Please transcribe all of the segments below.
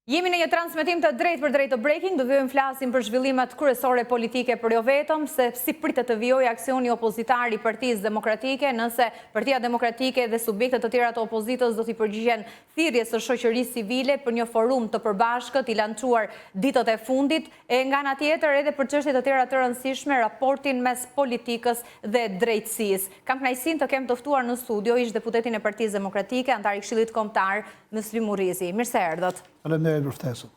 Jemi në një transmetim të drejtë për drejtë të breaking, do vëmë flasim për zhvillimet kryesore politike për jo vetëm, se si pritet të vijojë aksioni opozitar i Partisë Demokratike, nëse Partia Demokratike dhe subjektet të tjera të opozitës do t'i përgjigjen thirrjes së shoqërisë civile për një forum të përbashkët i lançuar ditët e fundit, e nga ana tjetër edhe për çështje të tjera të rëndësishme, raportin mes politikës dhe drejtësisë. Kam kënaqësinë të kem të ftuar në studio ish deputetin e Partisë Demokratike, antar i Këshillit Kombëtar, Myslim Murrizi. Mirë se erdhët. Faleminderit për ftesën.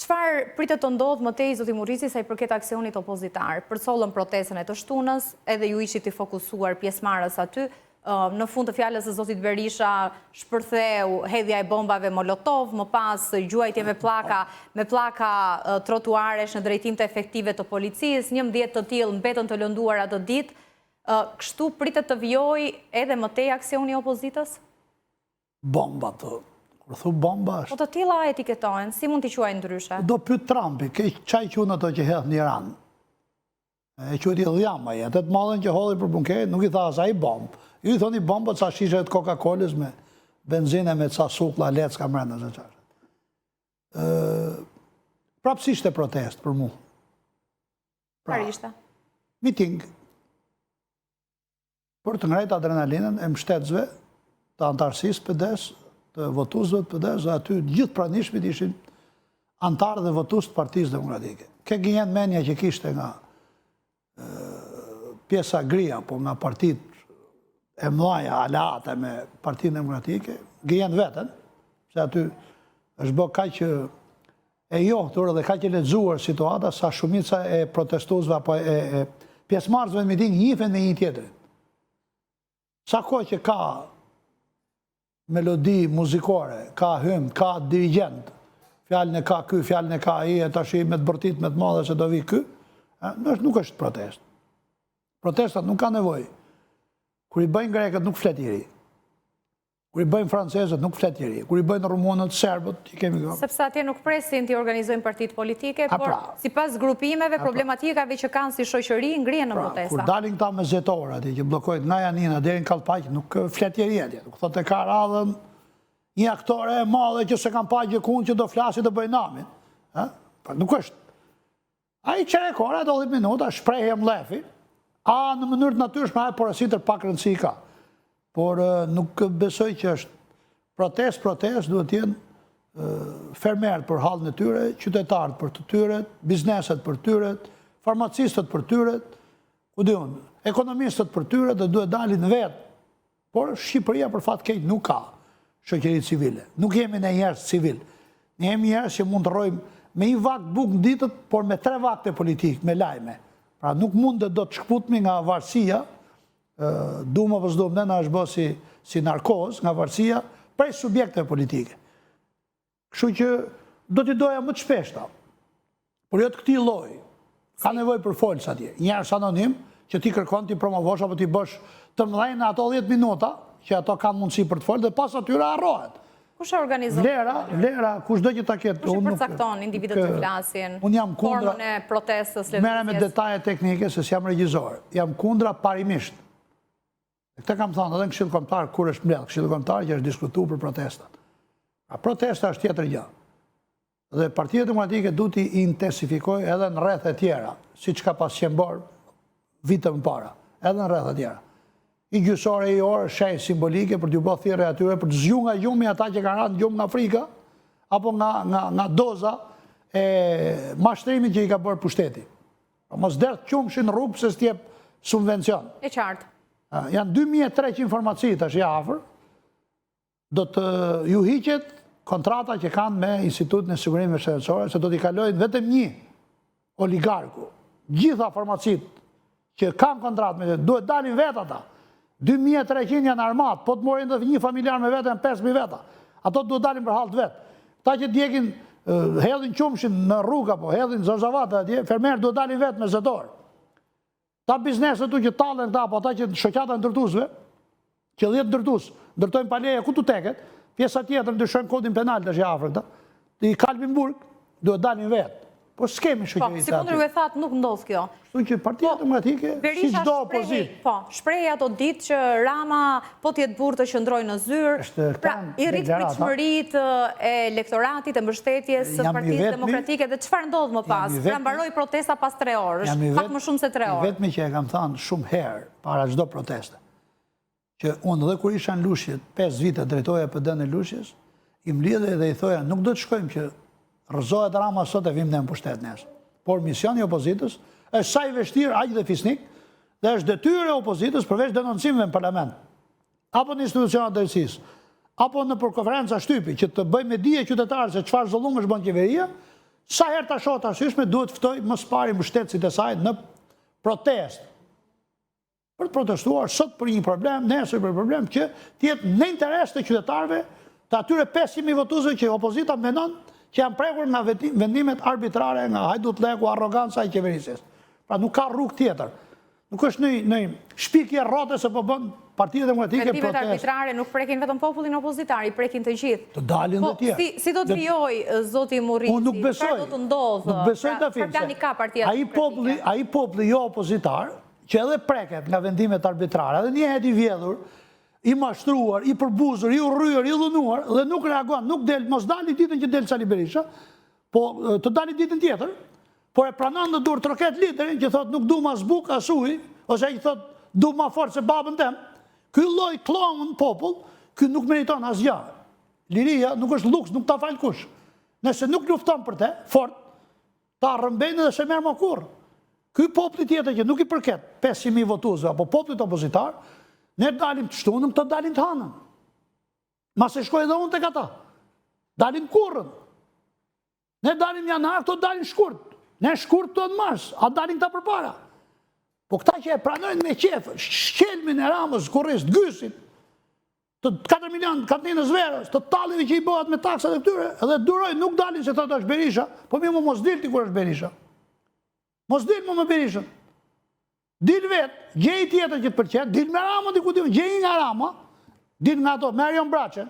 Çfarë pritet të ndodhë më tej, zoti Murrizi, sa i përket aksionit opozitar? Përcollën protestën e të shtunës, edhe ju ishit i fokusuar pjesëmarrës aty. Në fund të fjalës së zotit Berisha shpërtheu hedhja e bombave Molotov, më pas gjuajtje me plaka trotuaresh në drejtim të efektive të policisë, 11 të tillë mbetën të lënduar atë ditë. Kështu pritet të vijojë edhe më tej aksioni i opozitës? Bomba të. Kur thu bomba është. Po të tilla etiketohen, si mund t'i quajnë ndryshe? Do pyet Trumpi, çaj quhen ato që hedh në Iran. E quhet i dhjama, atë të madhen që hodhin për bunker, nuk i tha as ai bomb. Ju i thoni bomba ca shishe të Coca-Colës me benzinë me ca sulla lecka brenda se çfarë. Prapë ishte protest për mua. Çfarë ishte? Miting. Për të ngrejtë adrenalinën e mbështetësve të antarësisë PD-s, të votuesve të PD-s, dhe aty gjithë pranishmit ishin antarë dhe votues të Partisë Demokratike. Ke gjenjen menja që kishte nga pjesa gria, po nga partit e mlaja, aleate me Partinë Demokratike, gjenjen vetën, se aty është bë kaq e johtur dhe kaq e lexuar situata, sa shumica e protestuesve apo e pjesëmarrësve në miting njihen me një tjetrin. Sa kohë që ka melodi muzikore, ka hymn, ka dirigent, fjalën e ka ky, fjalën e ka ai, e tash me të bërtit me të madhe se do vi ky, nuk është protest. Protestat nuk ka nevojë. Kur i bëjnë grekët nuk flet i ri. Kur i bëjnë francezët nuk flet i ri. Kur i bëjnë rumunët, serbët, i kemi këtu. Sepse atje nuk presin t'i organizojnë partitë politike, por sipas grupimeve, problematikave që kanë si shoqëri ngrihen në protesta. Kur dalin këta me zetorë atje që bllokojnë nga Janina deri në Kallpaq, nuk flet i ri atje. Nuk thotë ka radhën një aktore e madhe që se kanë pa gjëkun që do flasi të bëjnë namin. Nuk është. Ai çerekora 12 minuta shprehje mlefi, në mënyrë të natyrshme ai porositër pak rëndësi ka. Por nuk besoj që është protest duhet jenë fermerët për halën e tyre, qytetarët për të tyret, bizneset për tyret, farmacistët për tyret, ekonomistët për tyret dhe duhet dalin vetë. Por Shqipëria për fat keq nuk ka shoqëri civile. Nuk jemi në njerëz civil. Ne jemi njerëz që mund të rrojmë me një vakt bukë në ditët, por me 3 vakte politikë, me lajme. Pra nuk mund të do të shkputmi nga varësia, dumë apo s'dumë, në është bërë si narkoz, nga varësia, prej subjekte politike. Kështu që do t'i doja më të shpeshta, por jo të këtij lloji. Ka nevojë për folës atje. Njerëz anonim që ti kërkon ti promovosh apo ti bësh të mëdhenj në ato 10 minuta që ato kanë mundësi për të folë dhe pas atyre harrohet. Kush e organizon? Vlera, kushdo që ta ketë. Kush e përcakton individët që flasin? Unë jam kundra. Formën e protestës, merrem me detaje teknike se jam regjizor. Jam kundra parimisht. Këtë kam thënë edhe në Këshilli Kombëtar kur është mbledh, Këshilli Kombëtar që është diskutuar për protestat. Protesta është tjetër gjë. Dhe Partia Demokratike duhet t'i intensifikojë edhe në rrethe tjera, siç ka pas qenë bërë vite më para, edhe në rrethe tjera. I gjysore i orë shej simbolike për t'ju bërë thirrje atyre për të zgjuar nga gjumi ata që kanë rënë gjumë nga Afrika apo nga doza e mashtrimit që i ka bërë pushteti. Mos derdh qumshin në rrugë pse s'jep subvencion. E qartë. Janë 2300 informaci tash afër. Do të ju hiqet kontrata që kanë me Institutin e Sigurimit Shëndetësor, se do t'i kalojnë vetëm një oligarku. Gjitha farmacit që kanë kontratë me duhet dalin vetë ata. 2300 janë armat, po të morin dhe një familjar me vetë janë 5000 veta. Ato duhet dalin për halët vetë. Ta që djekin, hedhin qumshin në rruga, po hedhin zorzavata atje, fermerë duhet dalin vetë me zetorë. Ta bizneset tu që talën këta, po ata që shoqata ndërtuesve, që 10 ndërtues, ndërtojnë paleja ku tu teket, pjesa tjetër ndryshojnë kodin penal tash afër këta, i kalbin burg, duhet dalin vetë. Po s'kemi shoqëri. Si kundër me thatë nuk ndodh kjo. Kështu që Partia Demokratike, si çdo opozitë. Po, shprehej ato ditë që Rama po t'jetë burr të qëndrojë në zyrë. Pra, i rrit pritshmëritë e elektoratit, e mbështetjes së Partisë Demokratike dhe çfarë ndodh më pas? Pra mbaroi protesta pas 3 orësh, pak më shumë se 3 orë. Vetëm që e kam thënë shumë herë para çdo proteste, që unë dhe kur isha në Lushje, 5 vite drejtoja PD në Lushjes, i mbledhej dhe i thoja, nuk do të shkojmë që rrëzohet Rama sot e vim në pushtet nesër. Por misioni i opozitës është sa i vështirë aq dhe fisnik, dhe është detyrë e opozitës përveç denoncimeve në parlament, apo në institucionet drejtësisë, apo në konferenca shtypi, që të bëjmë dije qytetarë se çfarë zullumësh bën qeveria, sa herë ta shoh të arsyeshme duhet ftoj më së pari mbështetësit e saj në protestë. Për të protestuar sot për një problem, nesër për problem që tjetë në interes të qytetarëve, të atyre 500.000 votuesve që opozita mendon që janë prekur nga vendimet arbitrare, nga hajdutleku, arroganca e qeverisjes. Pra nuk ka rrugë tjetër. Nuk është në shpikje rrote se po bën Partia Demokratike protestë. Vendimet arbitrare nuk prekin vetëm popullin opozitar, i prekin të gjithë. Të dalin dhe tjerë. Si do të vijoj zoti Murriti? Unë nuk besoj. Çfarë do të ndodhë? Nuk besoj të filmse. Ai populli jo opozitar, që edhe preket nga vendimet arbitrare, edhe njehet i vjedhur, i mashtruar, i përbuzur, i urryer, i dhunuar, dhe nuk reagon, nuk del, mos dali ditën që del Sali Berisha, po të dali ditën tjetër, por e pranon në dur troket liderin që thot nuk du ma zbuk as uj, ose që thot du ma fort se babën tem, ky lloj klonën popull, ky nuk meriton asgjë. Liria nuk është luks, nuk ta fal kush. Nëse nuk lufton për te, fort, ta rrëmbejnë dhe se merr më kurrë. Ky populli tjetër që nuk i përket 500.000 votuesve apo popullit opozitar, ne dalim të shtunën, të dalim të hanën. Ma se shkoj edhe unë të kata. Dalim kurrën. Ne dalim janar, të dalim shkurt. Ne shkurt të në mars, a dalim të përpara. Po këta që e pranojnë me qefë, shqelmin e Ramës, Korris, të Gysit, të 4 milion kantinës verës, të tallive që i bëhat me taksat e këtyre, edhe durojnë, nuk dalin se thotë është Berisha, po mi mu mos dilti kur është Berisha. Mos dilë mu me Berishën. Dil vetë, gjej tjetër që të përqenë, dil me Rama diku dimë, gjej nga Rama, dil nga ato, me Arjon Braçen,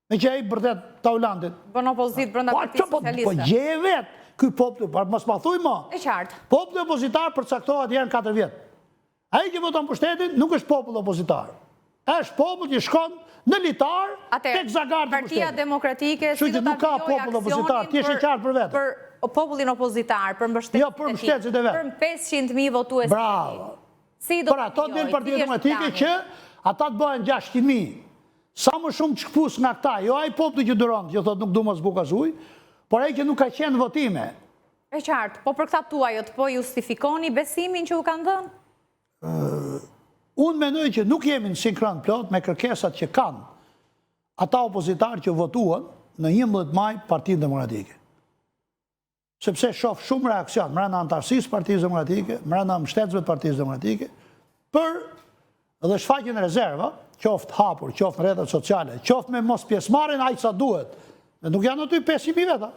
me që e i bërtet Taulandit. Bën opozit brenda Partisë Socialiste. Po gjej vetë, ky populli, mos ma thuj më. E qartë. Populli opozitar përcaktohet herë në 4 vjetë. Ai që voton për shtetin nuk është popull opozitar. Është popull që shkon në litar, tek zagardi për Partia shtetin. Demokratike si do ta vijojë aksionin për popullin opozitar, për mbështetësit e vet, për 500.000 votues. Bravo. Si do ta vijojë Partia Demokratike që ata të bëhen 600.000. Sa më shumë çkpus nga këta, jo ai populli që duron, që thotë nuk du mos zbukas ujë, por ai që nuk ka qenë votime. E qartë, po për këta tuajët, po justifikoni besimin që u kanë dhënë? Unë mendoj që nuk jemi në sinkron plot me kërkesat që kanë ata opozitarë që votuan në 11 maj Partinë Demokratike. Sepse shoh shumë reakcion brenda antarësisë Partisë Demokratike, brenda mbështetësve të Partisë Demokratike, për edhe shfaqjen rezerva, qoftë hapur, qoftë në rrjetet sociale, qoftë me mos pjesëmarrjen aq sa duhet. Dhe nuk janë aty 500.000 veta.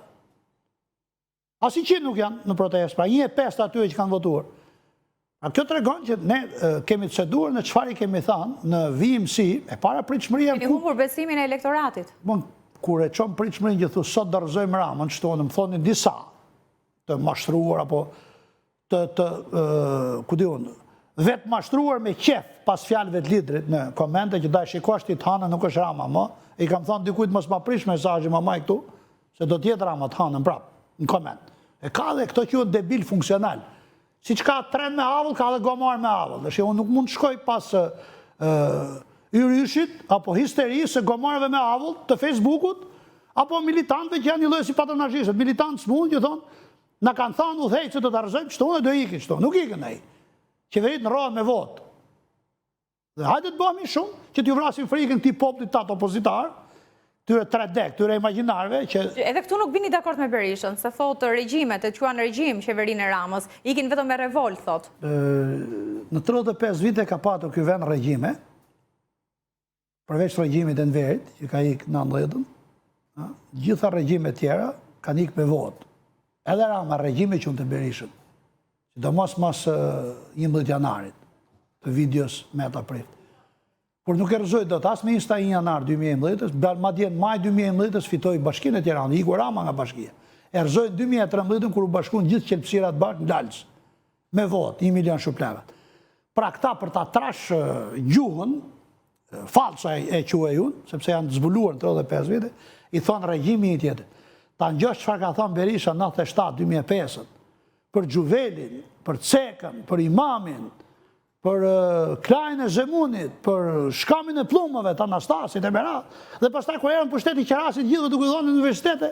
As 100 nuk janë në protestë, pra 1/5 atyre që kanë votuar. A kjo të regon që ne kemi të seduar në qëfar i kemi thanë në VMC, e para pritshmëria... Keni humbur besimin e elektoratit. Kur e qonë pritshmërin që thu sot dërëzojmë Ramën, që tonë më thonin disa të mashtruar, apo ku di unë, vetë mashtruar me qef pas fjalëve të liderit në komente që da shikoshti të hanë nuk është Rama, më i kam thonë dikujt mos ma prish mesazhi më maj këtu, se do tjetë Rama të hanën prapë, në koment. E ka dhe këto që debil funksional. Si që ka tren me avull, ka dhe gomar me avull. Dhe që unë nuk mund të shkoj pas yryshit, apo histeri se gomarve me avull të Facebookut, apo militantve që janë një lloj si patronazhistët. Militantë s'mund që thonë, na kanë thënë udhëheqësit që të arrëzojmë, çto do ikin çto. Nuk ikën ai. Qeverit në rohen me votë. Dhe hajde të bëhemi shumë që t'ju vrasim frikën këtij popullit tat opozitar, këtyre 3D, këtyre imagjinarëve që... Edhe këtu nuk bini dakord me Berishën, se thotë regjimet, e quan regjim qeverinë e Ramës, ikin vetëm me revolt, thotë. Në 35 vite ka patur ky vend regjime, përveç regjimit e Enverit, që ka ikë në 90-ën, gjitha regjimet tjera kanë ikë me votë. Edhe Rama regjime që unë të Berishën, që do mos 11 janarit, të videos me ata prift. Por nuk e rëzoj do të asë me 21 janar 2011, ma djenë maj 2011 fitoj bashkinë e Tiranë, iku Rama nga bashkia. Erëzojnë 2013 kur u bashkuan gjithë qelpsirat bashkë në Lalës, me votë, 1 milion shupleve. Pra këta për ta trash gjuhën, falsa e quaj unë, sepse janë zbuluar në 35 vite, i thonë regjimi i tjetër. Ta në gjështë çfarë ka thonë Berisha 97-2005, për Gjuvelin, për Cekën, për Imamin, për Klajnë e Zemunit, për shkamin e plumëve, të Anastasit, e Berat, dhe pastaj kur erën për shteti Qerasit gjithë duke dhonë në universitete,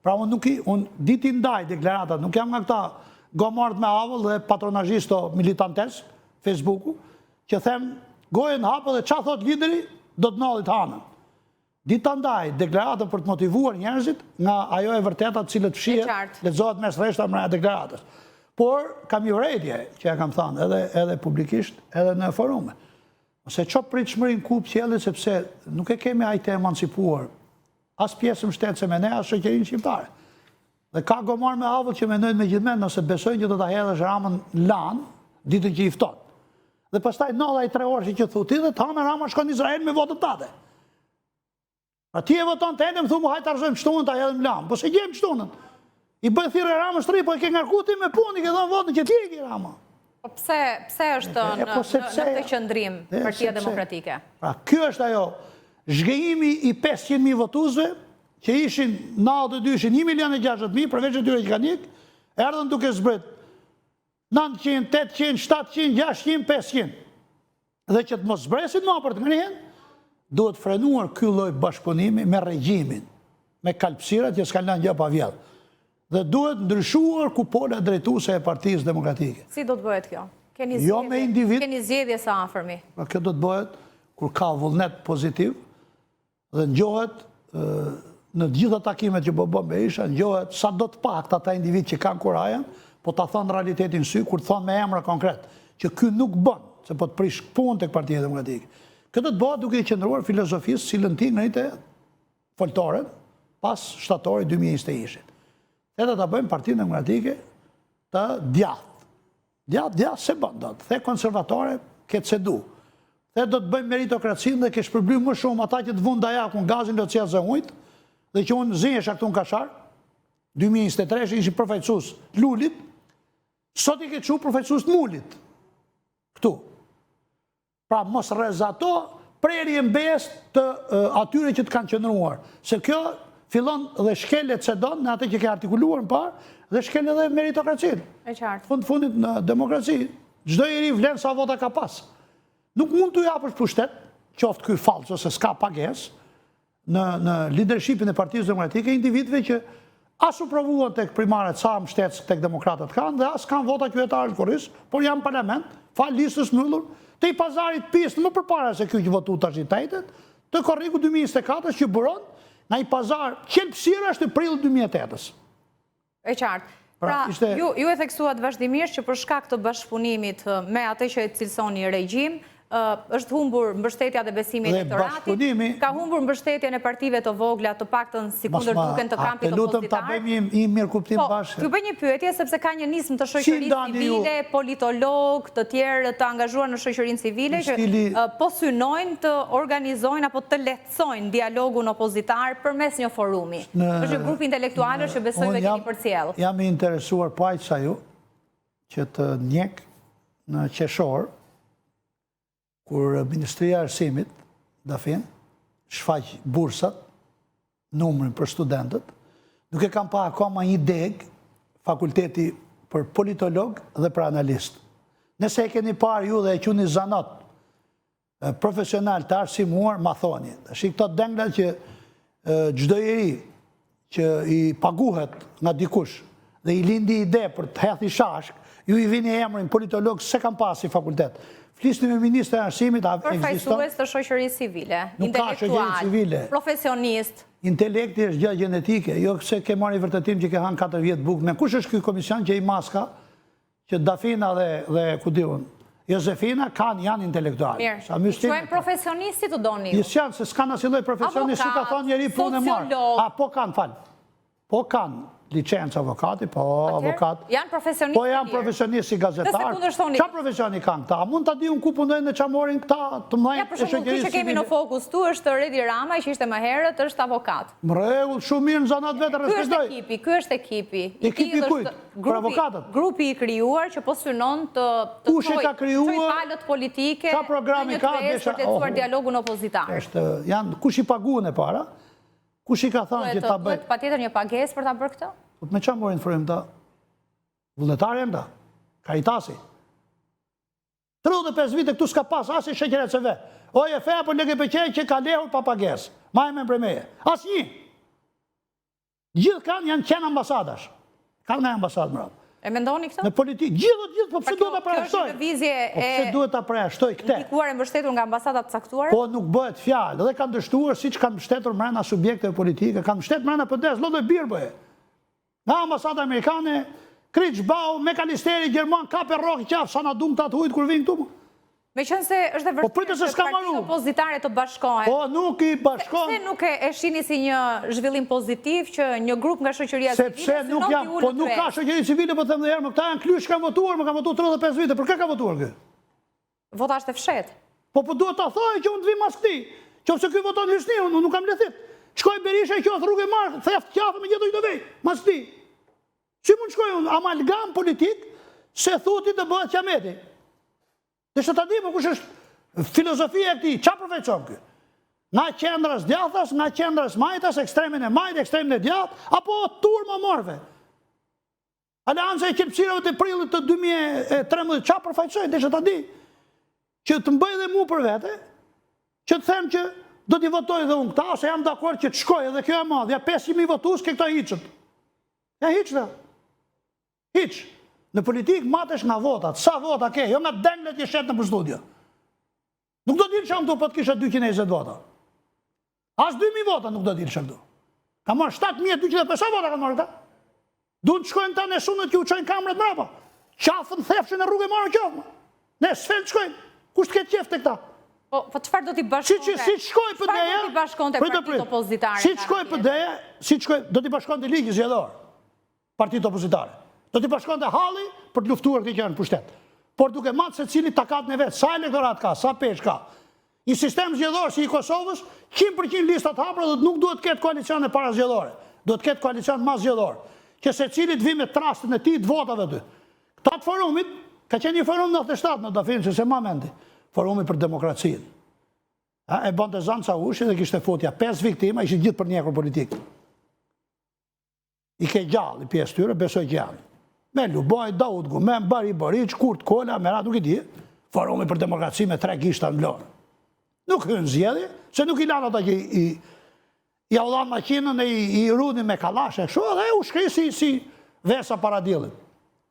pra unë diti ndaj deklaratat, nuk jam nga këta gomart me avull dhe patronazhisto militantes, Facebooku, që them gojën hapë dhe qa thot lideri, do të nallit hanën. Dita ndaj deklaratën për të motivuar njerëzit nga ajo e vërtetat cilët fshihet, lexohet mes rreshta mreja deklaratës. Por kam i vërejtje, që ja kam thënë, edhe publikisht, edhe në forume. Ose qo pritshmërinë ku pjellit, sepse nuk e kemi ajte emancipuar, as pjesën shtetëse me ne, as shoqërinë shqiptare. Dhe ka gomar me avull që menojnë me gjithmen, nëse besojnë që do ta hedhësh Ramën lanë, ditën që i fton. Dhe pastaj nalla i 3 orë që thuti, dhe të hanë Rama shkon në Izrael me votën tate. Pra ti e voton të edhe më thumë, hajtë arëzojmë shtunën, ta hedhëm lanë. Po se gjemë shtunën. I bëjë thire Ramës 3, po e ke ngarkuti me punë, i ke dhënë votën që ti e ki Rama. Po pse është në këtë qëndrim Partia Demokratike? Pra kjo është ajo, zhgëimi i 500.000 votuzve, që ishin 92, ishin 1.600.000, përveç e tyre që kanë ikë, erdhën duke zbret 900, 800, 700, 600, 500. Dhe që të mos zbresin ma për të ngrihen, duhet frenuar ky lloj bashkëpunimi me regjimin, me kalpsirat që s'kan lënë gjë pa vjedhë. Dhe duhet ndryshuar kupola drejtuese e Partisë Demokratike. Si do të bëhet kjo? Keni zgjedhje sa afërmi? Kjo do të bëhet kur ka vullnet pozitiv dhe ngjohet në të gjitha takimet që bën Berisha, ngjohet sa do të pak ata individ që kanë kurajen, po ta thonë realitetin sy, kur thonë me emra konkret, që ky nuk bën, se po të prish punë tek Partia Demokratike. Këtë të bëhet duke i qëndruar filozofisë cilën ti ngritë foltoren pas shtatorit 2021. Edhe ta bëjmë Partinë Demokratike të djathtë. Djathtë se bën dot. The konservatore këtë se du. The do të bëjmë meritokracinë dhe ke shpërbly më shumë ata që të vun dajakun gazin dhe cilat zë ujt, dhe që unë zinjesha këtu në Kashar, 2023 ishi përfaqësues Lulit, sot i ke çu përfaqësues të Mulit. Këtu. Pra mos rrezato prerje mbes të atyre që të kanë qëndruar. Se kjo fillon dhe shkelet se don në atë që ke artikuluar në parë, dhe shkelet dhe meritokracinë. E qartë. Fundit në demokraci, çdo njeri vlen sa vota ka pas. Nuk mund t'u japësh pushtet, qoftë ky falso se s'ka pagesë, në leadershipin e Partisë Demokratike, individëve që as u provuan tek primaret sa mbështetës tek demokratët kanë, dhe as kanë vota qytetarë kurrës, por janë parlament, fal listës mbyllur, te i pazarit pistë më përpara se ky që votu tashitetet, të korriku 2024 që buron nga i pazar qelpsira është në prill 2008-s. E qartë. Pra, ju e theksuat vazhdimisht që për shkak të bashkëpunimit me atë që e cilësoni regjim, është humbur mbështetja dhe besimi elektoratit, ka humbur mbështetjen e partive të vogla të paktën si kundër duken të kampit opozitar. Ta bëjmë një mirë kuptim bashkë. Ju bëj një pyetje sepse ka një nismë të shoqërisë civile, politolog, të tjerë të angazhuar në shoqërinë civile që po synojnë të organizojnë apo të lehtësojnë dialogun opozitar përmes një forumi. Është një grup intelektualësh që besojnë se keni përcjell. Jam i interesuar po aq sa ju që të njeh në qeshor kur Ministria e Arsimit, Dafin, shfaq bursat, numrin për studentët, nuk e kam pa akoma një deg fakulteti për politolog dhe për analist. Nëse e keni parë ju dhe e quni zanat profesional të arsimuar, ma thoni. Shi këto denglat që çdo njeri që i paguhet nga dikush dhe i lindi ide për të hethi shashk, ju i vini emrin politolog se kam pasi fakultet. Flisni me Ministrën e Arsimit, përfaqësues të shoqërisë civile, intelektual, profesionist. Intelekti është gjë gjenetike, jo se ke marrë vërtetim që ke hanë 4 vjet bukë. Me kush është ky komision që i maska, që Dafina dhe ku diun, Josefina janë intelektual. Mirë, quajmë profesionisti të doni ju. Se s'kanë asnjë lloj profesionisti, ka thonë njeri punë e marrë. Po kanë, fal. Po kanë. licencë avokati, po avokat. Janë profesionistë. Po janë profesionistë si gazetar. Qa profesioni kanë këta? A mund të diun ku punojnë dhe qa morin këta të mëdhenj të shoqërisë civile? Ja, për shembull, që kemi në fokus tu është Redi Rama, që ishte më herët, është avokat. Më rregull, shumë mirë në zanat vetë respektoj. Ky është ekipi. Ekipi kujt? Për avokatët? Grupi i krijuar që po synon të çojë palët politike në një kryes për të lecuar dialogun opozitar. Kush i paguën e para? Kush i ka thënë që ta bëj? Duhet patjetër një pagesë për ta bërë këtë? Me çfarë morin informim ta? Vullnetarë ta? Karitasi? 35 vite këtu s'ka pas as i sheqer ECV. Oje feja për LGBTQ që ka lehur pa pagesë. Ma e me mpremeje. Asnjë. Gjithë kanë janë qenë ambasadash. Kanë nga ambasadë më radhë. E mendoni këtë? Në politikë, gjithë, po pse duhet ta përjashtoj? Kjo është lëvizje Po pse duhet ta përjashtoj këtë? Ndikuar e mbështetur nga ambasadat caktuara? Po nuk bëhet fjalë, dhe kanë dështuar siç kanë mbështetur brenda subjekteve politike, kanë mbështetur brenda PD-s, lloj birë bëhe. Nga ambasada amerikane, Kriç Bau, Mekanisteri Gjerman, kape rrok i qaf, sa na dum ta të hujt kur vin këtu. Meqense është e vërtetë që partitë opozitare të bashkohen. Po nuk i bashkohen. Pse nuk e shihni si një zhvillim pozitiv që një grup nga shoqëria civile sepse nuk janë, po nuk ka shoqëri civile, po them edhe herë, këta janë klysh kanë votuar, më kanë votuar 35 vite. Për kë ka votuar kë? Vota është e fshehtë. Po duhet ta thojë që unë të vi mas këtij. Qofse ky voton Hysni, unë nuk kam lethit. Shkoj Berisha i qoth rrugë marr, theft qafë me gjetë do vej. Mas këtij. Si mund shkoj unë amalgam politik se thotit të bëhet qameti? Dhe që të dimë kush është filozofia e këtij, qa përveçon kë? Nga qendrës djathas, nga qendrës majtas, ekstremin e majt, ekstremin e djath, apo turma morve? Aleanca e qelpsirave të prillit të 2013, qa përfaqësoj, dhe që të di, që të mbëj dhe mu për vete, që të them që do t'i votoj dhe unë këta, se jam dakord që të shkoj edhe kjo e madhja, 500.000 votus ke këta hiqët. Ja hiqët, hiqë. Në politikë matesh nga votat, sa vota ke, jo nga denglet i shetë në për studio. Nuk do t'ilë që am tu po t'kisha 220 vota. As 2.000 vota nuk do t'ilë që këtu. Ka marrë 7.250 vota ka marrë këta. Du në të shkojnë ta në sunët që u qojnë kamret mrapa. Qafën thefshin e rrugë e marrë qofë. Ne s'fel të shkojnë. Kusht ke qef të këta? Po qëfar do t'i bashkonte? Si të shkoj për deja? Qëfar do t'i bashkonte partitë opozitare? Si të shkoj për deja? Si të shkoj? Do t'i bashkonte ligji zgjedhor. Partitë opozitare. Do t'i bashkonte halli për të luftuar këtë që janë pushtet. Por duke matë se cili takat në vetë, sa elektorat ka, sa pesh ka. Një sistem zgjedhor si i Kosovës, 100% listat hapra dhe nuk duhet ketë koalicion e para zgjedhore. Duhet ketë koalicion mas zgjedhor. Që se cili të vi me trastin e ti të votave të. Këta të forumit, ka qenë një forum 97 në dafinë, që se ma mendi, forumit për demokracinë. E bënte zanë ca ushi dhe kishte fotja 5 viktima, ishtë gjithë për njekur politikë. I ke gjallë, i pjesë tyre, besoj që janë. Me Luboj, Daud Gumen, Bari Boric, Kurt Kola, Merat, nuk i di, forumi për demokraci me 3 gishta në blorë. Nuk hynë zjedhi, se nuk i lanë ata që i aullan makinën e i rudin me kalashe, dhe u shkri si vesa paradilit.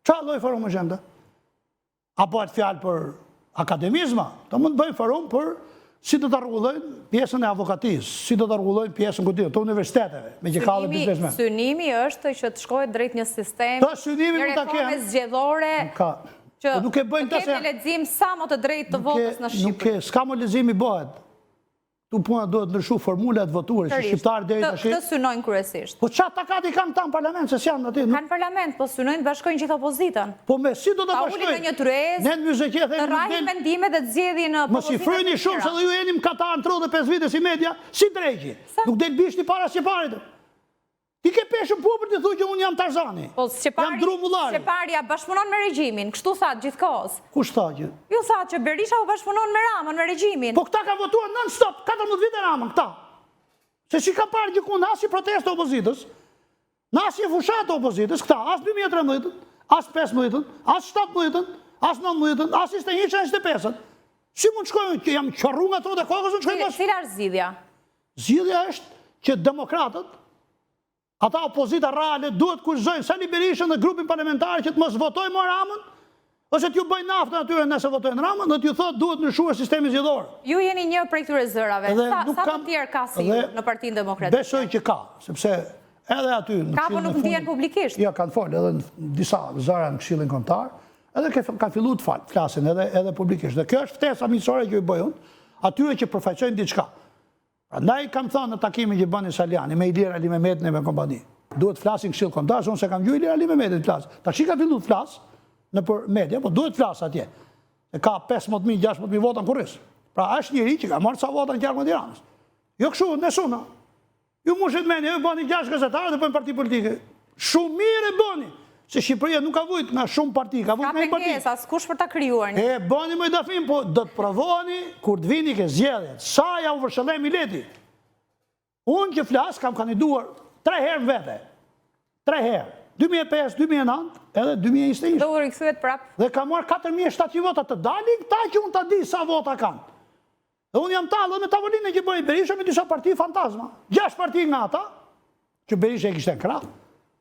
Qa loj forum më gjende? A bëhet fjalë për akademizma? Ta mund të bëjmë forum për si do të rregullojnë pjesën e avokatisë, si do të rregullojnë pjesën të universiteteve, me që ka dhe biznesmen. Synimi është që të shkohet drejt një sistem, një reforme zgjedhore, që të ketë lexim sa më të drejt të votës në Shqipëri. S'ka më lexim i bëhet. Tu puna do të ndryshu formulat votuare, që shqiptarë deri tash. Këtë synojnë kryesisht. Po çfarë takati kanë këta në parlament, se s'janë aty? Kanë parlament, po synojnë bashkojnë gjithë opozitën. Po me si do të bashkojnë? Ta ulin në një tryezë, Ne në myzeqe të rrahin mendime dhe të zgjedhin në mos i fryni shumë se do ju jeni në Katar në 35 vite si media, si drejqi. Nuk del bishti para Shqeparit. Ti ke peshën popër të thuj që unë jam Tarzani. Jam Drumullari. Shqeparia bashkëpunon me regjimin, kështu thatë gjithkohës. Kush tha që? Ju thatë që Berisha u bashkëpunon me Ramën, me regjimin. Po këta ka votuar non-stop, 14 vite Ramën, këta. Se si ka parë gjikun asë i protest të opozitës, në asë i fushat të opozitës, këta, asë 2013, asë 15, asë 17, asë 19, asë 21, 25. Si mund shkojnë që jam qërru nga trote kokës, në shkojnë Cila është zgjidhja? Zgjidhja është që demokratët, ata opozita reale duhet kushtojnë Sali Berishën dhe grupin parlamentar që të mos votojnë më Ramën, ose t'ju bëjnë naftën atyre nëse votojnë Ramën, dhe t'ju thotë duhet ndryshuar sistemi zgjedhor. Ju jeni një prej këtyre zërave. Sa të tjerë ka si ju në Partinë Demokratike? Besoj që ka, sepse edhe aty... Ka po nuk ndjen publikisht? Ja, kanë folë edhe në disa zëra në Këshillin Kombëtar, edhe kanë fillu të flasin edhe publikisht. Dhe kjo është ftesa miqësore që ju bëj unë, atyre që përfaqësojnë diçka. Prandaj kam thënë në takimin që bëni Saliani, me Ilir Ali Mehmetin e me kompani. duhet flasin këshill kombëtar, unë se kam gjujë Ali Mehmetit flas. Tash ka filluar të flas në për media, po duhet flas atje. E ka 15.000, 16.000 vota në Kurris. Pra është njëri që ka marrë sa vota në qarkun e Tiranës. Jo kështu, në suna. Ju mushet meni, ju bëni 6 gazetarë dhe bëni parti politike. Shumë mirë e bëni. Se Shqipëria nuk ka vujt nga shumë parti, ka vujt nga një parti. Ka pengesë, askush për ta krijuar. E bëni më dafim, po do të provoheni kur të vini ke zgjedhjet. Sa ja u vërshëllem Mileti. Unë që flas kam kandiduar 3 herë në vete. 3 herë. 2005, 2009, edhe 2021. Do u rikthyet prap. Dhe ka marrë 4.700 vota, të dalin këta që unë ta di sa vota kanë. Dhe unë jam talë me tavolinë që bëri Berisha me disa parti fantazma. 6 parti nga ata, që Berisha e kishte në krah.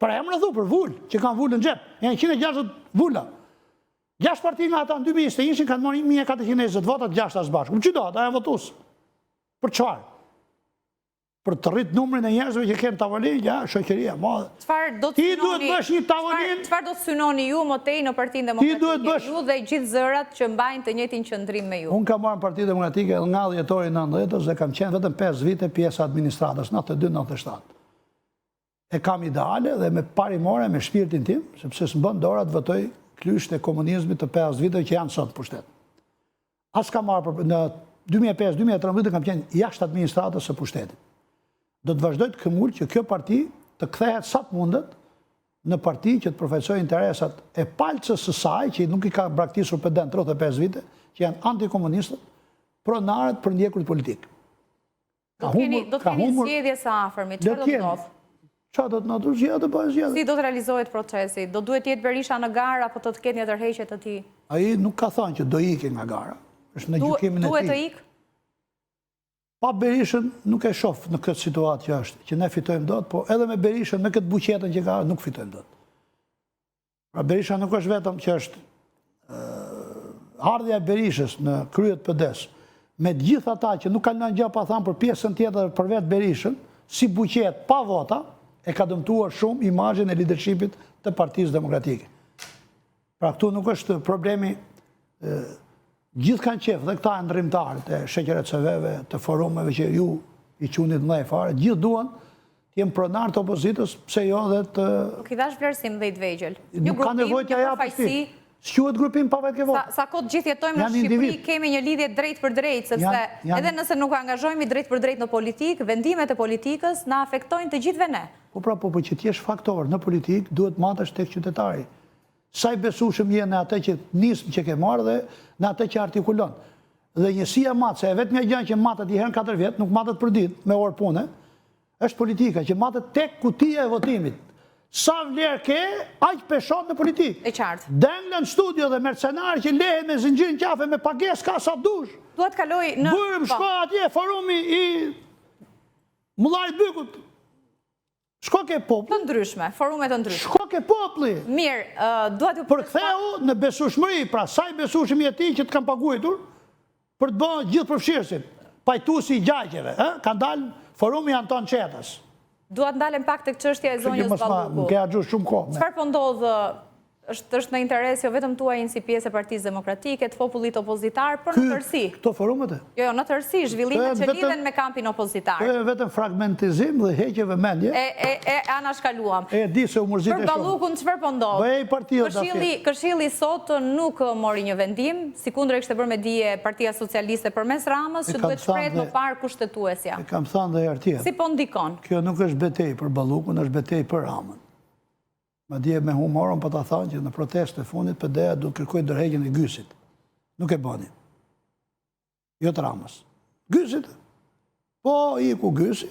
Për emra thu për vull, që kanë vullë në gjep. Janë 160 vulla. 6 parti nga ata në 2021 kanë marrë 1.420 vota të 6 as bashkë. Që do, ata e votus. Për çfarë? Për të rritë numrin e njerëzve që kenë tavolinë, ja, shoqëria madhe. Ti duhet bësh një tavolinë. Çfarë do të synoni ju më tej në Partinë Demokratike? Ju dhe gjithë zërat që mbajnë të njëjtin qëndrim me ju. Unë kam marrë në Partinë Demokratike nga dhjetori 90 dhe kam qenë vetëm 5 vite pjesë administratës, 92-97. E kam ideale dhe me parimore, me shpirtin tim, sepse së më bën dora të votoj klysht e komunizmit të 50 vite që janë sot pushtet. As kam marrë në 2005-2013 kam qenë jashtë administratës së pushtetit. Do të vazhdoj të këmull që kjo parti të kthehet sa të mundet në parti që të përfaqësojë interesat e palcës së saj, që nuk i ka braktisur pedant 35 vite, që janë antikomunistët, pronarët për ndjekurit politik. Do të keni zgjedhje së afërmit, çfarë do të ndodh? Çfarë do të ndodhë? Zgjedhje do bëhet zgjedhje. Si do të realizohet procesi? Do duhet jetë Berisha në garë apo do të ketë një tërheqje të tij? Ai nuk ka thënë që do ikë nga gara. Është në gjykimin e tij. Duhet të ikë? Pa Berishën nuk e shoh në këtë situatë që është, që ne fitojmë dot, po edhe me Berishën, me këtë buqetën që ka, nuk fitojmë dot. Pra Berisha nuk është vetëm që është ardhja e Berishës në kryet PD-s, me të gjithë ata që nuk kanë gjë pa thënë për pjesën tjetër për vetë Berishën, si buqet pa vota, e ka dëmtuar shumë imazhin e leadershipit të Partisë Demokratike. Pra këtu nuk është problemi. Gjithë kanë qef, dhe këta e ndrimtarët e shoqërecëve, të forumeve që ju i qunit mëdhej fare, gjithë duan të jenë pronarë të opozitës, pse jo dhe të... Nuk i dhash vlerësim dhe i të vegjël. Nuk ka nevojë t'ja japësh ti. S'quhet grupim pa vetë ke votë. Sa kohë gjithë jetojmë në Shqipëri, kemi një lidhje drejt për drejt, sepse edhe nëse nuk angazhojmë drejt për drejt në politikë, vendimet e politikës na afektojnë të gjithëve ne. Po pra, po që t'jesh faktor në politikë, duhet matesh tek qytetari. Sa i besueshëm je në atë që nismë që ke marrë dhe në atë që artikulon. Dhe njësia matë, se e vetë një gjë që matët i herën 4 vjetë, nuk matët për ditë me orë pune, është politika, që matët tek kutia e votimit. Sa vlerë ke, aq peshon në politikë. E qartë. Denglën studio dhe mercenarë që lehen me zinxhirin qafe me pagesë ka sa dush. Duhet kaloj në... Bërëm shko atje, forumi i Mullarit Bykut. Shko ke popli. Të ndryshme, forume të ndryshme. Shko ke popli. Mirë, duhet ju... Përktheu në besueshmëri, pra saj besueshëm i ti që të kam paguajtur, për të bënë gjithë përfshirësit, pajtuesi i gjaqeve, kanë dalë forumi Anton Qetës. Duhet ndalem pak të çështja e zonjës Balluku. Më ke agju shumë kohë. Çfarë po ndodh? Është në interes jo vetëm tuaj si pjesë e Partisë Demokratike, të popullit opozitar, por në tërësi. Këto forumet? Jo, në tërësi, zhvillimet që lidhen me kampin opozitar. Kjo e vetëm fragmentizim dhe heqjeve mendje. E anashkaluam. E di se umurzit e shumë. Për Ballukun çfarë po ndodh? Bëjej partia dafi. Këshilli sot nuk mori një vendim, sikundër e kishte bërë me dije Partia Socialiste përmes Ramës, që duhet shprehet më parë kushtetuesja. E kam thënë dhe herë tjetër. Si po ndikon? Kjo nuk është betejë për Ballukun, është betejë për Ramën. Ma dje me humoron për ta thanë që në protest e fundit PD-ja du kërkoj dërheqjen e Gysit. Nuk e bëni. Jo të Ramës. Gysit. Po i ku Gysi.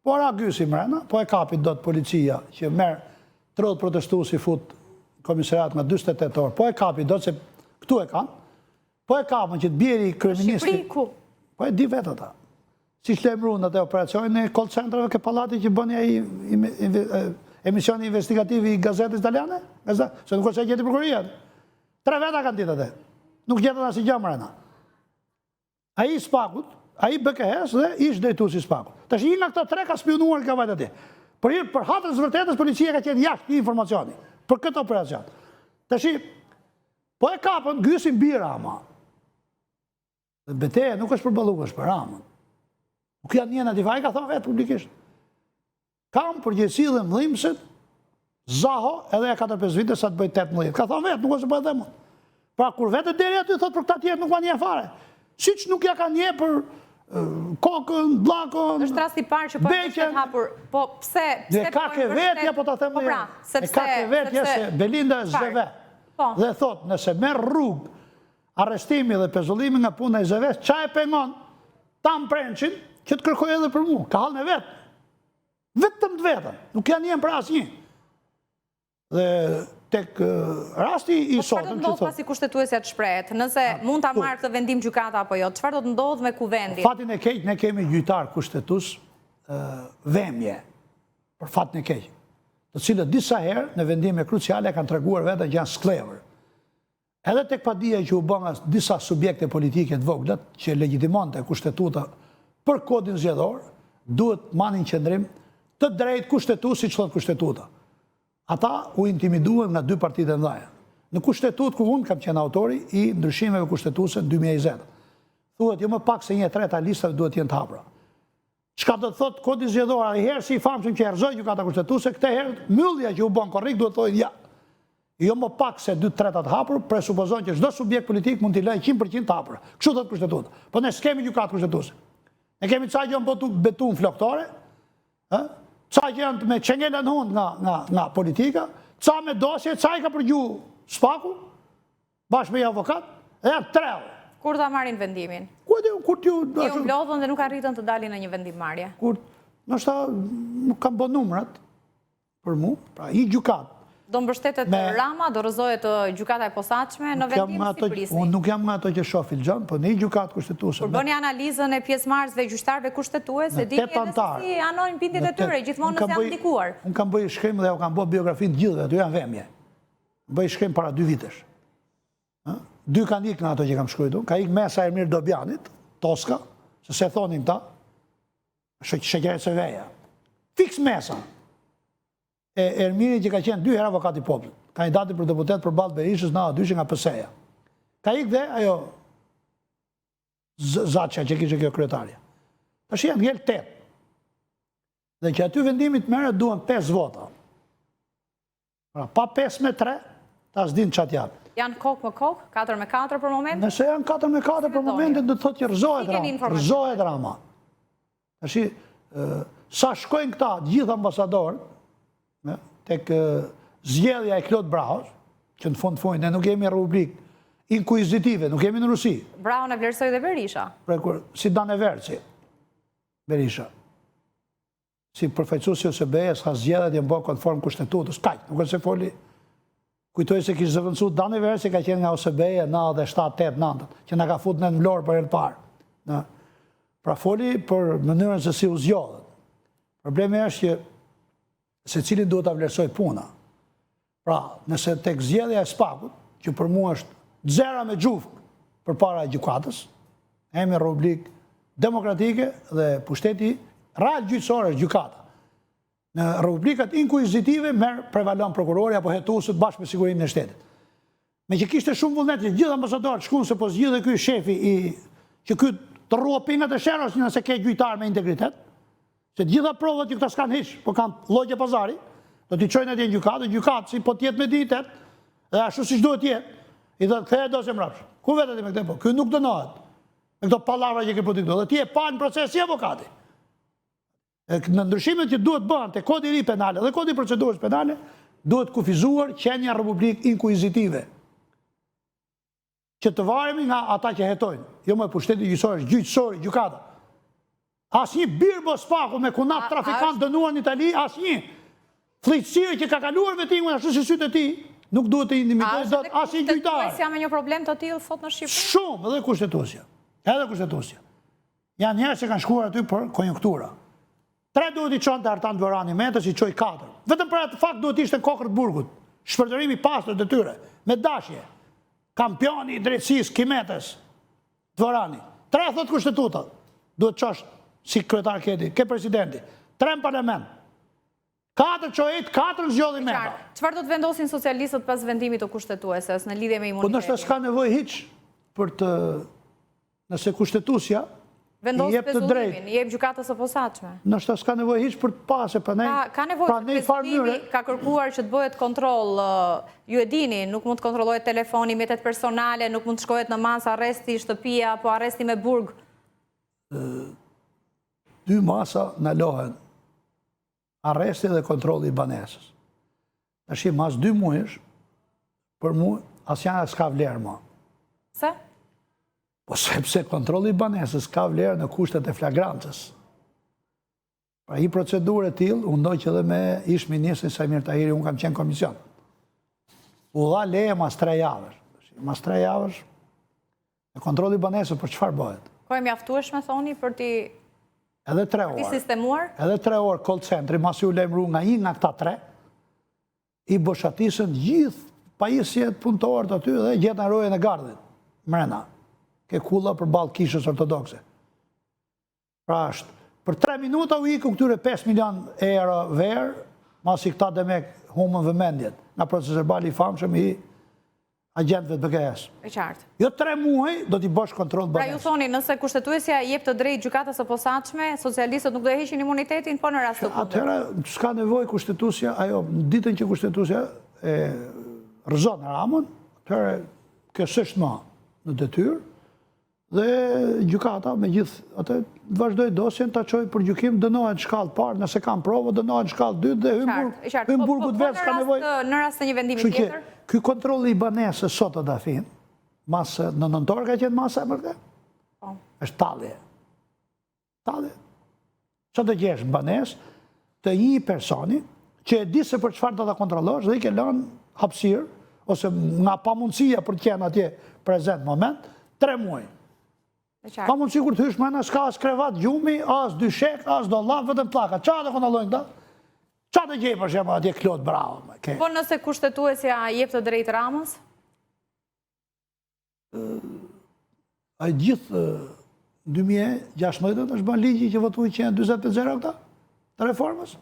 Po ra Gysi mrena. Po e kapit do të policia që merë 30 protestuesi fut komisariat nga 28 orë. Po e kapit do të se këtu e kanë. Po e kapën që të bjeri kryeministi. Shqipëri ku? Po e di vetë ata. Si shlemru në të operacionin e call centrave ke palati që bëni ai emisioni investigativi i gazetës italiane, se nuk është e gjeti prokuria. 3 veta kanë ditë atë. Nuk gjetën asnjë gjë mrena. Ai i Spakut, ai BKS dhe ish drejtuesi i Spakut. Tash një nga këta 3 ka spionuar ka vajtë atje. Për hatën e vërtetës policia ka qenë jashtë informacioni për këtë operacion. Tash po e kapën Gysin mbi Rama. Dhe betejë nuk është për Ballukun, është për Ramën. Nuk janë një natifaj ka thënë vetë publikisht. kam përgjegjësi dhe mëdhimësit, Zaho edhe e 4-5 vite sa të bëj 18. Ka thonë vetë, nuk ose bëj dhe mund. Pra kur vetë deri aty, thot për këta tjerë nuk ma nje fare. Siç nuk ja ka nje për kokën, blakën, është rasti parë që po e vështet hapur, po pse... Dhe ka ke vetja, po ta them dhe e ka ke vetja se Belinda Zeve. Dhe thot, nëse merr rrugë, arrestimi dhe pezullimi nga puna e Zeves, qa e pengon, tam prenqin, që të kërkoj edhe për mu, ka halën e vetë. Vetëm të vetën, nuk janë njenë për asë një. Dhe tek rasti i sotëm që thot... pasi kushtetuesja të shprehet, nëse mund ta marrë këtë vendim gjykata apo jo, çfarë do të ndodhë me kuvendin? Fatin e keq, ne kemi gjyqtar kushtetues vemje, për fatin e keq, të cilët disa herë në vendime kruciale kanë treguar vetë që janë sklever. Edhe tek padia që u bën nga disa subjekte politike të voglat, që legjitimante kushtetuta për kodin zgjedhor, duhet marrin qendrim të drejtë kushtetues siç thot kushtetuta. Ata u intimiduan nga dy partitë e mëdha. Në kushtetutë ku unë kam qenë autori i ndryshimeve kushtetuese në 2020. Thuhet jo më pak se 1/3 listave duhet të jenë të hapura. Çka do të thotë kodi zgjedhor, ai herë si i famshëm që erëzoi gjykata kushtetuese, këtë herë mbyllja që u bën korrik duhet të thojë ja. Jo më pak se 2/3 të hapur, presupozon që çdo subjekt politik mund t'i lejë 100% të hapur. Kështu thot kushtetuta. Po ne s'kemi gjykatë kushtetuese. Ne kemi ca që janë betun floktore, ca që janë me çengela në hund nga politika, ca me dosje, ca i ka përgju spaku, bashkë me avokat, e janë 3. Kur ta marrin vendimin? Kur t'ju... Ju mblodhën dhe nuk arritën të dalin në një vendim marrje? Kur, nështë nuk kam bë numrat për mu, pra i gjukat. Do mbështetet Rama, do rëzohet gjukata e posaçme në vendim si prisni? Unë nuk jam nga ato që shoh filxhan, po në i gjukat kushtetuese. Kur bëni analizën e pjesëmarrësve gjyqtarëve kushtetues, e dini edhe se si anojnë bindjet e tyre, gjithmonë nëse janë ndikuar. Unë kam bëj shkrim dhe u kam bë biografinë të gjithëve, aty janë vemje. Bëj shkrim para 2 vitesh. 2 kanë ikë në ato që kam shkruar, ka ikë Mesa Ermir Dobjanit, Toska, se thonin ta, Sheqeret Seveja. Fiks Mesa. Ermiri që ka qenë 2 herë avokat i popullit, kandidati për deputet për balë Berishës në A2 nga PS-ja. Ka ikë dhe ajo Zaçja që kishte kjo kryetarja. Tash janë ngel 8. Dhe që aty vendimit merret duhen 5 vota. Pra pa 5-3, ta s'din çat janë. Janë kokë me kokë, 4-4 për moment? Nëse janë 4-4 për momentin, do të thotë që rëzohet Rama. Tash sa shkojnë këta gjithë ambasadorët tek zgjedhja e Klod Brahosh, që në fund ne nuk jemi republikë inkuizitive, nuk jemi në Rusi. Brahon e vlerësoi dhe Berisha. Si Dan Everci, Berisha. Si përfaqësuesi ose OSBE-s, ka zgjedhjet janë bërë konform kushtetutës, kaq, nuk është se foli. Kujtoj se kishte zëvendësuar Dan Everci, ka qenë nga OSBE-ja 97-8-9, që na ka futur në Vlorë për herë të parë. Pra foli për mënyrën se si u zgjodhet. Problemi është që se cili duhet ta vlerësoj puna. Pra, nëse tek zgjedhja e Spakut, që për mua është zera me gjufë përpara gjykatës, jemi republikë demokratike dhe pushteti real gjyqësor është gjykata. Në republikat inkuizitive prevalon prokurori apo hetuesët bashkë me sigurinë e shtetit. Me që kishte shumë vullnet që gjithë ambasadorët shkuan se po zgjidhej ky shefi që ky të rrua pingat e sherrës nëse ke gjyqtar me integritet. Se gjitha provat që këta s'kan hiç, po kanë llogje pazari, do t'i çojnë atje në gjykatë si po t'jetë me dignitet, dhe ashtu siç duhet t'jetë, i thotë kthehet dosje mbrapsht. Ku vetë me këtë po? Ky nuk dënohet. Me këto pallavra që ke po ti këto, dhe ti e pa në proces si avokati. Në ndryshimet që duhet bëhen te kodi i ri penale dhe kodi i procedurës penale, duhet kufizuar qenia republikë inkuizitive. Që të varemi nga ata që hetojnë. Jo më pushteti gjyqësor, gjyqësori, gjykata. Asnjë birbo Spaku me kunat trafikant dënuar në Itali, asnjë fllëqësire që ka kaluar vetëngun ashtu si sytë e tij, nuk duhet të intimidojë dot asnjë gjyqtar. Kushtetuesja me një problem të tillë sot në Shqipëri? Shumë, edhe kushtetuesja. Edhe kushtetuesja. Janë njerëz që kanë shkuar aty për konjunktura. 3 duhet i çonte Artan Dvorani Metës, i çoi 4. Vetëm për atë fakt duhet ishte në kokër të burgut. Shpërndërimi i pastër të tyre, me dashje. Kampioni i drejtësisë Kimetës, Dvorani. 3 thot kushtetuta. Duhet çosh si kryetar keti, ke presidenti, 3 në parlament, 4 qojit, 4 në zgjodhin Meta. Çfarë do të vendosin socialistët pas vendimit të kushtetueses në lidhje me imunitetin? Po nështë s'ka nevojë hiç për të, nëse kushtetuesja Vendos jep të drejtë. pezullimin, jep gjykatës së posaçme. Nështë s'ka nevojë hiç për të pasë, pra Ka nevojë pezullimi, ka kërkuar që të bëhet kontroll, ju e dini, nuk mund të kontrollohet telefoni, mjetet personale, nuk mund të shkohet në masë arresti shtëpia, apo arresti me burg. 2 masa në lohen arresti dhe kontrolli i banesës. Tash mas 2 muajsh, për mu, asjanë s'ka vlerë ma. Se? Po sepse kontrolli i banesës ka vlerë në kushtet e flagrancës. Pra i procedurë e tillë, unë ndoj që dhe me ish ministrin Sajmir Tahiri, unë kam qenë komision. U dha leje mas 3 javësh. Mas 3 javësh, e kontrolli i banesës për çfarë bëhet? Ko e mjaftueshme, thoni, për ti Edhe 3 orë. sistemuar? Edhe 3 orë call centri, mas ju lejmëru nga një nga këta 3, i boshatisën gjithë pajisjet punëtorët aty dhe gjetën rojën e gardit, mrena, ke kulla për balë kishës ortodokse. Pra është, për 3 minuta u iku këtyre 5 milion euro verë, mas i këta dhe me humën vëmendjet, nga procesor bali i famshëm i agentëve të BKS. E qartë. Jo 3 muaj, do t'i bësh kontrol Pra banesë. ju thoni, nëse kushtetuesja jep të drejtë gjykatës së posaçme, socialistët nuk do e heqin imunitetin, po në rast të kundërt. Atëherë, s'ka nevojë kushtetuesja, ajo, ditën që kushtetuesja e rëzon Ramën, atëherë kjo s'është më në detyrë, dhe gjykata me gjithë atë vazhdoi dosjen ta çojë për gjykim, dënohet në shkallë parë, nëse kanë provë, dënohet në shkallë 2 dhe hyn burgut vetë s'ka nevojë. Në rast të një vendimi tjetër? Ky kontrolli i banesës sot të dafin, masë në nëntor ka qenë masa e mërte? Është tallje. Tallje. Që të gjesh në banesë të një personi që e di se për çfarë do ta kontrollosh dhe i ke lënë hapësirë ose nga pamundësia për të qenë atje prezent moment 3 muaj. Pa mundësi kur të hysh mëna s'ka as krevat gjumi, as dyshek, as dollap, vetëm pllaka. Qa të kontrollojnë këta? Qa të gjej për shembull atje Klot Bravo? Po nëse kushtetuesja jep të drejtë Ramës? A gjithë 2016 është bën ligji që votoi që janë 40-0 këta të reformës.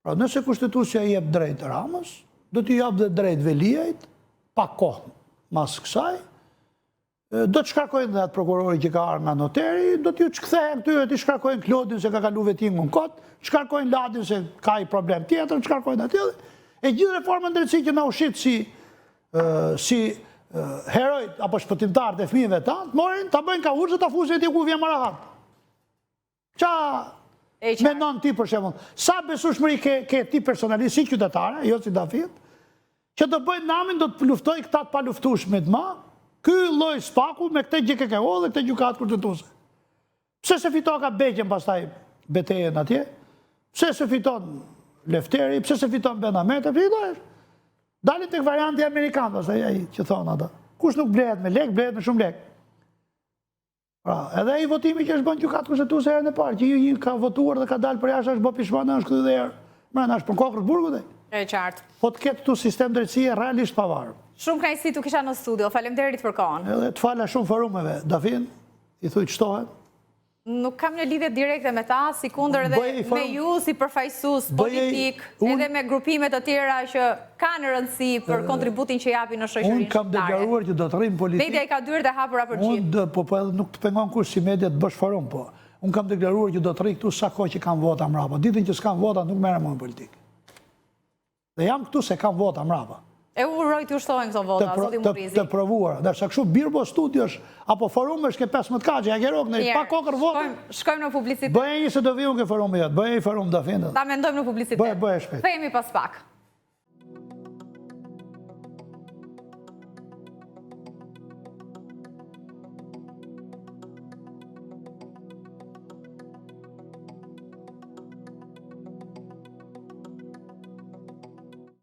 Pra nëse kushtetuesja jep drejtë Ramës, do t'i jap dhe drejtë Veliajt, pa kohë mas kësaj, do të shkarkojnë dhe atë prokurori që ka arë nga noteri, do t'ju qëkthehen këtyre, t'i shkarkojnë Klodin se ka kalu vetin në kod, shkarkojnë Ladin se ka i problem tjetër, shkarkojnë aty. E gjithë reformën drejtësi që na ushit si herojt apo shpëtimtarët e fëmijëve tanë, morin, ta bëjnë ka urë, ta fusin e ti ku vjen marahat. Qa menon ti për shembull? Sa besueshmëri ke ti personalisht si qytetare, jo si Dafit, që do bëjnë namin, do të luftoj këta të pa luftueshmit më, ky lloj spaku me këtë GKKO dhe këtë gjykatë kushtetuese. Pse se fiton ka Beqen pastaj betejën atje? Pse se fiton Lefteri? Pse se fiton Benamete? Dalin tek varianti amerikan, pastaj ai që thon ata. Kush nuk blehet me lek, blehet me shumë lek. Pra, edhe ai votimi që është bën gjykatë kushtetuese herën e parë, që një ka votuar dhe ka dalë për jashtë, është bë pishman, është kthy dhe herë. Mëna është për kokër të burgut. E qartë. Po të ketë tu sistem drejtësie realisht pavarur. Shumë kënaqësi tu kisha në studio. Faleminderit për kohën. Edhe të fala shumë forumeve. Dafin, i thuj çtohet. Nuk kam një lidhje direkte me ta, si kundër edhe me ju si përfaqësues politik, edhe me grupimet të tjera që kanë rëndësi për kontributin që japin në shoqërinë. Unë kam deklaruar që do të rrim politikë. Media i ka dyert e hapura për gjithë. Unë po edhe nuk të pengon kush si media të bësh forum, po. Unë kam deklaruar që do të rri këtu sa kohë që kam vota mrapa. Ditën që s'kam vota nuk merrem më në politikë. Dhe jam këtu se kam vota mrapa. E uroj të ushtojnë këto vota, zoti Murizi. Të provuara. Dërsa kështu birbo studiosh, apo forumesh ke 15 kaqe, ja ke rogë, pa kokër vota. Shkojmë në publicitet. Bëje një se do viju ke forume jotë, bëje një forum do findë. Ta mendojmë në publicitet. Bëje shpejt. Themi pas pak.